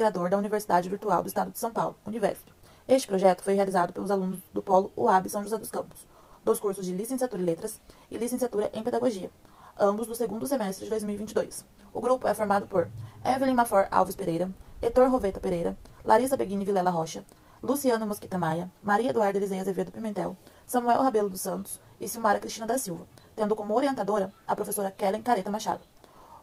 Integrador da Universidade Virtual do Estado de São Paulo, Univesp. Este projeto foi realizado pelos alunos do Polo UAB São José dos Campos, dos cursos de Licenciatura em Letras e Licenciatura em Pedagogia, ambos do segundo semestre de 2022. O grupo é formado por Evelyn Mafor Alves Pereira, Heitor Roveta Pereira, Larissa Beguini Vilela Rocha, Luciana Mosquita Maia, Maria Eduarda Eliseia Azevedo Pimentel, Samuel Rabelo dos Santos e Silmara Cristina da Silva, tendo como orientadora a professora Kellen Careta Machado.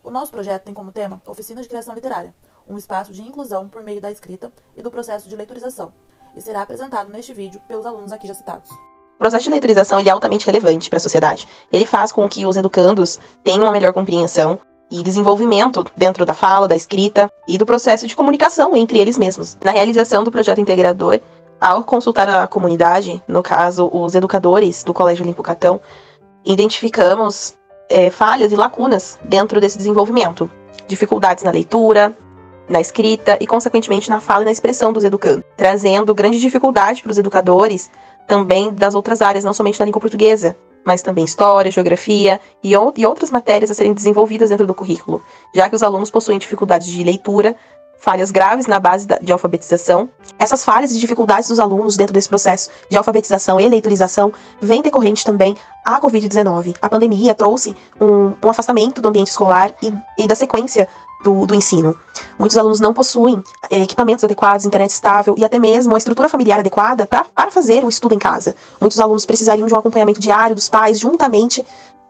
O nosso projeto tem como tema Oficina de Criação Literária, um espaço de inclusão por meio da escrita e do processo de leitorização, e será apresentado neste vídeo pelos alunos aqui já citados. O processo de leitorização é altamente relevante para a sociedade. Ele faz com que os educandos tenham uma melhor compreensão e desenvolvimento dentro da fala, da escrita e do processo de comunicação entre eles mesmos. Na realização do projeto integrador, ao consultar a comunidade, no caso os educadores do Colégio Olimpo Catão, identificamos falhas e lacunas dentro desse desenvolvimento, dificuldades na leitura, na escrita e, consequentemente, na fala e na expressão dos educandos, trazendo grande dificuldade para os educadores também das outras áreas, não somente da língua portuguesa, mas também história, geografia e outras matérias a serem desenvolvidas dentro do currículo, já que os alunos possuem dificuldades de leitura, falhas graves na base de alfabetização. Essas falhas e dificuldades dos alunos dentro desse processo de alfabetização e leitorização vêm decorrente também à Covid-19. A pandemia trouxe um afastamento do ambiente escolar e da sequência do ensino. Muitos alunos não possuem equipamentos adequados, internet estável e até mesmo uma estrutura familiar adequada para fazer o estudo em casa. Muitos alunos precisariam de um acompanhamento diário dos pais, juntamente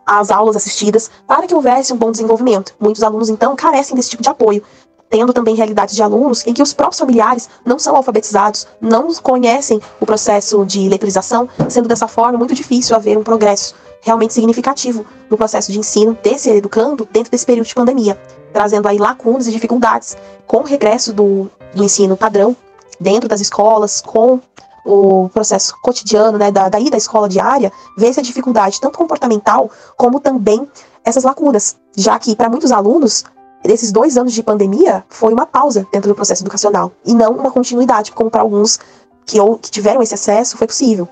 às aulas assistidas, para que houvesse um bom desenvolvimento. Muitos alunos, então, carecem desse tipo de apoio, tendo também realidades de alunos em que os próprios familiares não são alfabetizados, não conhecem o processo de leitorização, sendo dessa forma muito difícil haver um progresso realmente significativo no processo de ensino desse educando dentro desse período de pandemia, trazendo aí lacunas e dificuldades com o regresso do ensino padrão dentro das escolas, com o processo cotidiano, né, da escola diária, vê-se a dificuldade tanto comportamental como também essas lacunas, já que para muitos alunos desses 2 anos de pandemia foi uma pausa dentro do processo educacional e não uma continuidade, como para alguns que tiveram esse acesso foi possível.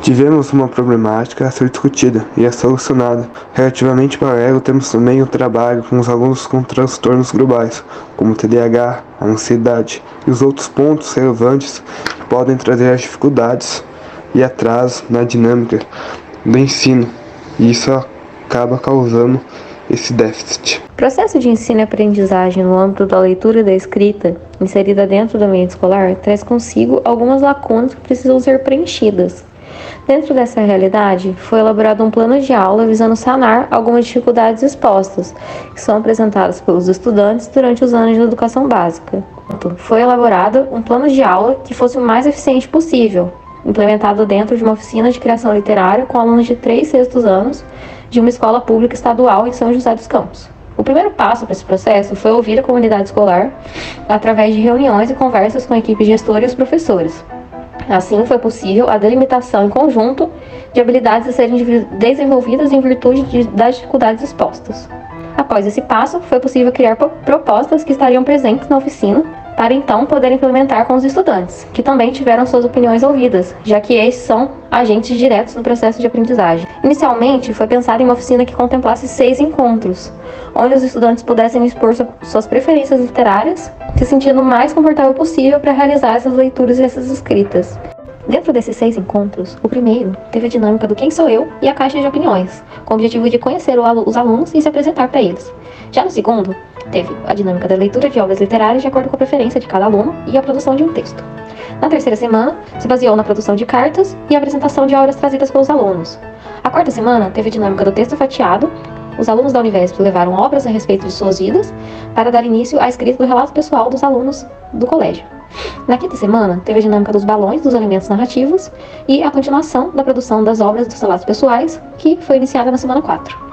Tivemos uma problemática a ser discutida e a solucionada. Relativamente paralelo, temos também o trabalho com os alunos com transtornos globais, como o TDAH, a ansiedade e os outros pontos relevantes que podem trazer as dificuldades e atraso na dinâmica do ensino, e isso acaba causando esse déficit. O processo de ensino e aprendizagem no âmbito da leitura e da escrita, inserida dentro do ambiente escolar, traz consigo algumas lacunas que precisam ser preenchidas. Dentro dessa realidade, foi elaborado um plano de aula visando sanar algumas dificuldades expostas, que são apresentadas pelos estudantes durante os anos de educação básica. Foi elaborado um plano de aula que fosse o mais eficiente possível, implementado dentro de uma oficina de criação literária com alunos de 3 sextos anos de uma escola pública estadual em São José dos Campos. O primeiro passo para esse processo foi ouvir a comunidade escolar através de reuniões e conversas com a equipe gestora e os professores. Assim, foi possível a delimitação em conjunto de habilidades a serem desenvolvidas em virtude das dificuldades expostas. Após esse passo, foi possível criar propostas que estariam presentes na oficina para então poder implementar com os estudantes, que também tiveram suas opiniões ouvidas, já que estes são agentes diretos no processo de aprendizagem. Inicialmente, foi pensado em uma oficina que contemplasse 6 encontros, onde os estudantes pudessem expor suas preferências literárias, se sentindo o mais confortável possível para realizar essas leituras e essas escritas. Dentro desses 6 encontros, o primeiro teve a dinâmica do Quem Sou Eu e a caixa de opiniões, com o objetivo de conhecer os alunos e se apresentar para eles. Já no segundo, teve a dinâmica da leitura de obras literárias de acordo com a preferência de cada aluno e a produção de um texto. Na terceira semana, se baseou na produção de cartas e a apresentação de obras trazidas pelos alunos. A quarta semana teve a dinâmica do texto fatiado. Os alunos da Univesp levaram obras a respeito de suas vidas para dar início à escrita do relato pessoal dos alunos do colégio. Na quinta semana, teve a dinâmica dos balões dos elementos narrativos e a continuação da produção das obras dos relatos pessoais, que foi iniciada na semana 4.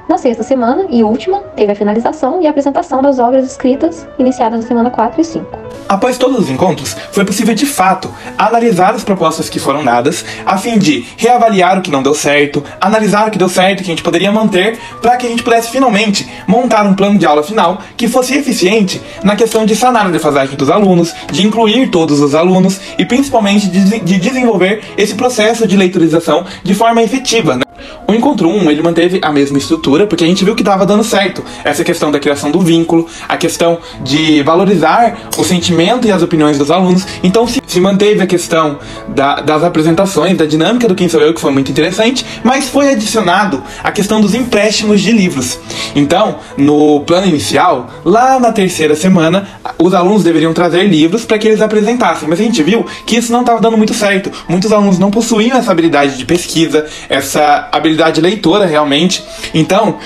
Na sexta semana e última, teve a finalização e a apresentação das obras escritas, iniciadas na semana 4 e 5. Após todos os encontros, foi possível de fato analisar as propostas que foram dadas, a fim de reavaliar o que não deu certo, analisar o que deu certo, que a gente poderia manter, para que a gente pudesse finalmente montar um plano de aula final que fosse eficiente na questão de sanar a defasagem dos alunos, de incluir todos os alunos e principalmente de desenvolver esse processo de leitorização de forma efetiva, né? O encontro 1 ele manteve a mesma estrutura, leitura, porque a gente viu que estava dando certo essa questão da criação do vínculo, a questão de valorizar o sentimento e as opiniões dos alunos. Então se manteve a questão das apresentações, da dinâmica do Quem Sou Eu, que foi muito interessante, mas foi adicionado a questão dos empréstimos de livros. Então, no plano inicial, lá na terceira semana, os alunos deveriam trazer livros para que eles apresentassem, mas a gente viu que isso não estava dando muito certo. Muitos alunos não possuíam essa habilidade de pesquisa, essa habilidade leitora realmente. Então,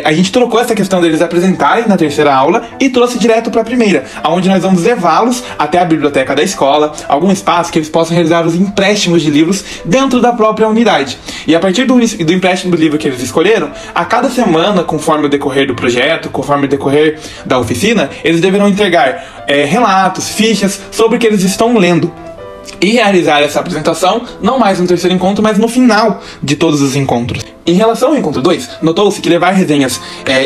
a gente trocou essa questão deles apresentarem na terceira aula e trouxe direto para a primeira, onde nós vamos levá-los até a biblioteca da escola, algum espaço que eles possam realizar os empréstimos de livros dentro da própria unidade. E a partir do empréstimo do livro que eles escolheram, a cada semana, conforme o decorrer do projeto, conforme o decorrer da oficina, eles deverão entregar relatos, fichas sobre o que eles estão lendo. E realizar essa apresentação não mais no terceiro encontro, mas no final de todos os encontros. Em relação ao encontro 2, notou-se que levar resenhas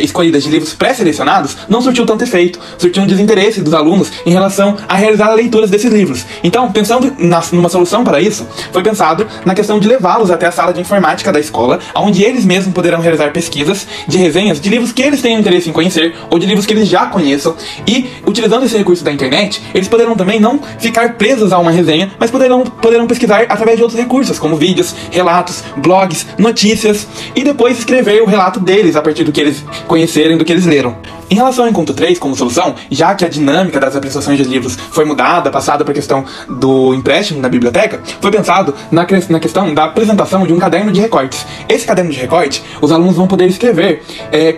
escolhidas de livros pré-selecionados não surtiu tanto efeito, surtiu um desinteresse dos alunos em relação a realizar leituras desses livros. Então, pensando numa solução para isso, foi pensado na questão de levá-los até a sala de informática da escola, onde eles mesmos poderão realizar pesquisas de resenhas de livros que eles tenham interesse em conhecer, ou de livros que eles já conheçam, e, utilizando esse recurso da internet, eles poderão também não ficar presos a uma resenha, mas poderão pesquisar através de outros recursos, como vídeos, relatos, blogs, notícias, e depois escrever o relato deles a partir do que eles conhecerem, do que eles leram. Em relação ao encontro 3, como solução, já que a dinâmica das apresentações de livros foi mudada, passada para a questão do empréstimo na biblioteca, foi pensado na questão da apresentação de um caderno de recortes. Esse caderno de recorte, os alunos vão poder escrever,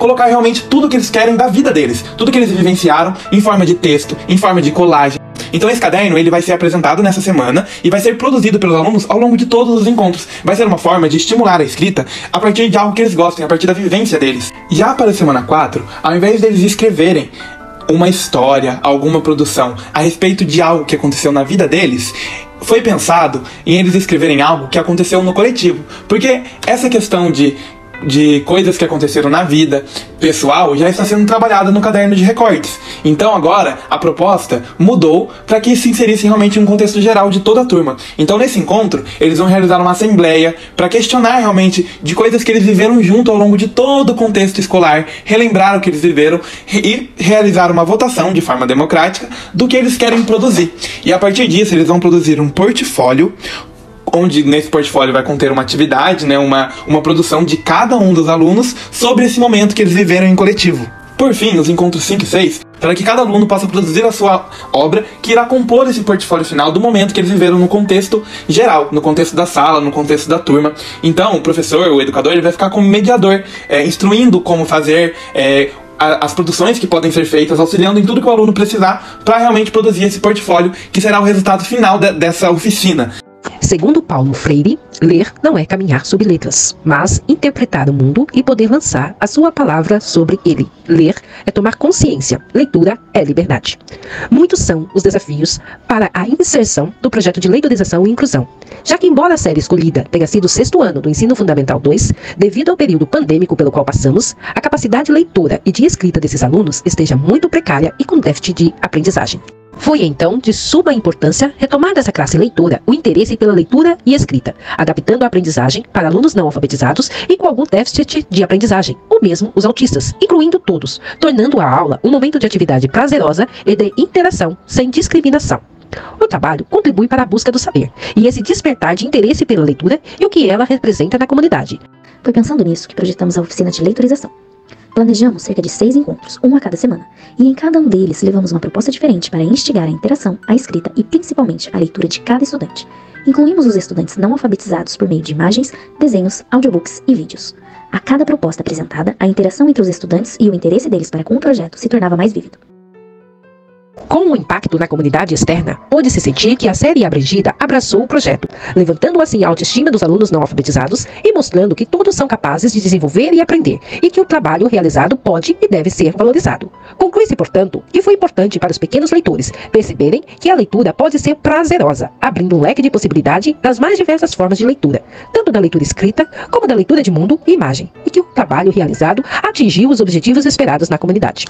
colocar realmente tudo que eles querem da vida deles, tudo que eles vivenciaram em forma de texto, em forma de colagem. Então esse caderno ele vai ser apresentado nessa semana e vai ser produzido pelos alunos ao longo de todos os encontros. Vai ser uma forma de estimular a escrita a partir de algo que eles gostem, a partir da vivência deles. Já para a semana 4, ao invés deles escreverem uma história, alguma produção a respeito de algo que aconteceu na vida deles, foi pensado em eles escreverem algo que aconteceu no coletivo. Porque essa questão de coisas que aconteceram na vida pessoal já está sendo trabalhada no caderno de recortes. Então agora a proposta mudou para que se inserisse realmente em um contexto geral de toda a turma. Então nesse encontro eles vão realizar uma assembleia para questionar realmente de coisas que eles viveram junto ao longo de todo o contexto escolar, relembrar o que eles viveram e realizar uma votação de forma democrática do que eles querem produzir. E a partir disso eles vão produzir um portfólio, onde nesse portfólio vai conter uma atividade, uma produção de cada um dos alunos sobre esse momento que eles viveram em coletivo. Por fim, nos encontros 5 e 6, para que cada aluno possa produzir a sua obra que irá compor esse portfólio final do momento que eles viveram no contexto geral, no contexto da sala, no contexto da turma. Então, o professor, o educador, ele vai ficar como mediador, instruindo como fazer as produções que podem ser feitas, auxiliando em tudo que o aluno precisar para realmente produzir esse portfólio, que será o resultado final dessa oficina. Segundo Paulo Freire, ler não é caminhar sobre letras, mas interpretar o mundo e poder lançar a sua palavra sobre ele. Ler é tomar consciência, leitura é liberdade. Muitos são os desafios para a inserção do projeto de leitorização e inclusão, já que embora a série escolhida tenha sido o 6º ano do Ensino Fundamental 2, devido ao período pandêmico pelo qual passamos, a capacidade leitora e de escrita desses alunos esteja muito precária e com déficit de aprendizagem. Foi então de suma importância retomar dessa classe leitora o interesse pela leitura e escrita, adaptando a aprendizagem para alunos não alfabetizados e com algum déficit de aprendizagem, ou mesmo os autistas, incluindo todos, tornando a aula um momento de atividade prazerosa e de interação sem discriminação. O trabalho contribui para a busca do saber e esse despertar de interesse pela leitura e o que ela representa na comunidade. Foi pensando nisso que projetamos a oficina de leitorização. Planejamos cerca de 6 encontros, um a cada semana, e em cada um deles levamos uma proposta diferente para instigar a interação, a escrita e principalmente a leitura de cada estudante. Incluímos os estudantes não alfabetizados por meio de imagens, desenhos, audiobooks e vídeos. A cada proposta apresentada, a interação entre os estudantes e o interesse deles para com o projeto se tornava mais vívido. Com o impacto na comunidade externa, pôde-se sentir que a série abrangida abraçou o projeto, levantando assim a autoestima dos alunos não alfabetizados e mostrando que todos são capazes de desenvolver e aprender, e que o trabalho realizado pode e deve ser valorizado. Conclui-se, portanto, que foi importante para os pequenos leitores perceberem que a leitura pode ser prazerosa, abrindo um leque de possibilidade das mais diversas formas de leitura, tanto da leitura escrita como da leitura de mundo e imagem, e que o trabalho realizado atingiu os objetivos esperados na comunidade.